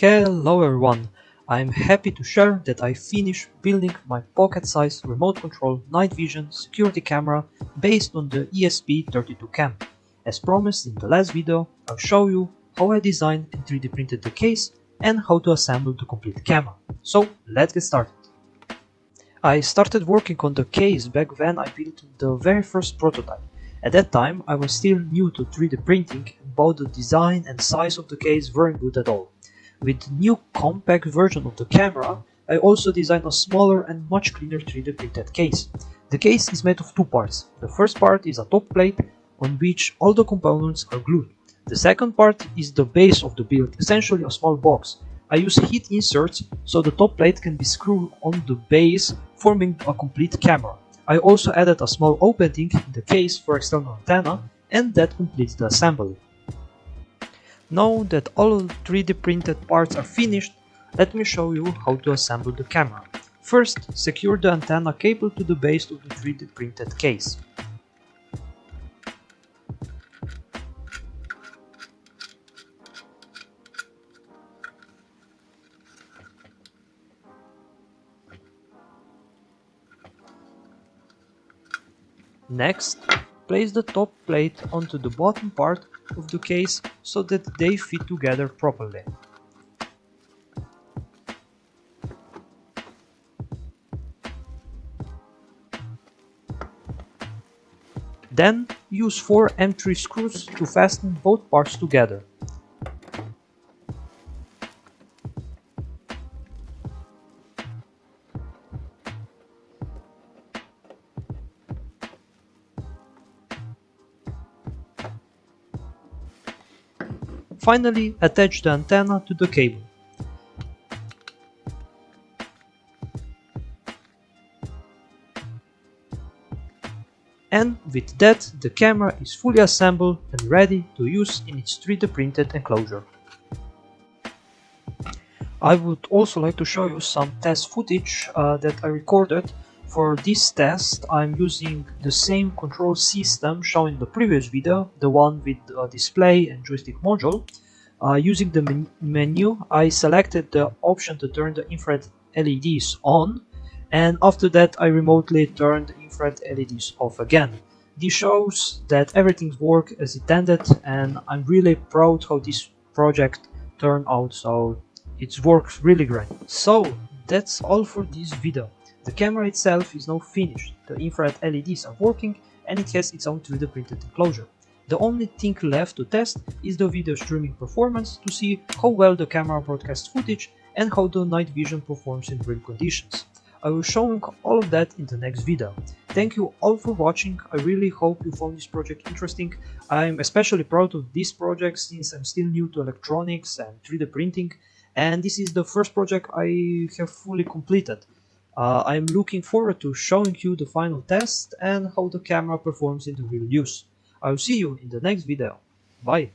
Hello everyone, I'm happy to share that I finished building my pocket-sized remote control night vision security camera based on the ESP32 cam. As promised in the last video, I'll show you how I designed and 3D printed the case and how to assemble the complete camera. So let's get started. I started working on the case back when I built the very first prototype. At that time I was still new to 3D printing and both the design and size of the case weren't good at all. With the new compact version of the camera, I also designed a smaller and much cleaner 3D printed case. The case is made of two parts. The first part is a top plate on which all the components are glued. The second part is the base of the build, essentially a small box. I use heat inserts so the top plate can be screwed on the base, forming a complete camera. I also added a small opening in the case for external antenna, and that completes the assembly. Now that all 3D printed parts are finished, let me show you how to assemble the camera. First, secure the antenna cable to the base of the 3D printed case. Next, place the top plate onto the bottom part of the case so that they fit together properly. Then use 4 M3 screws to fasten both parts together. Finally, attach the antenna to the cable. And with that, the camera is fully assembled and ready to use in its 3D printed enclosure. I would also like to show you some test footage that I recorded. For this test, I'm using the same control system shown in the previous video, the one with display and joystick module. Using the menu, I selected the option to turn the infrared LEDs on, and after that I remotely turned the infrared LEDs off again. This shows that everything worked as intended, and I'm really proud how this project turned out, so it works really great. So that's all for this video. The camera itself is now finished, the infrared LEDs are working, and it has its own 3D printed enclosure. The only thing left to test is the video streaming performance to see how well the camera broadcasts footage and how the night vision performs in real conditions. I will show you all of that in the next video. Thank you all for watching. I really hope you found this project interesting. I'm especially proud of this project since I'm still new to electronics and 3D printing, and this is the first project I have fully completed. I'm looking forward to showing you the final test and how the camera performs in the real use. I'll see you in the next video. Bye!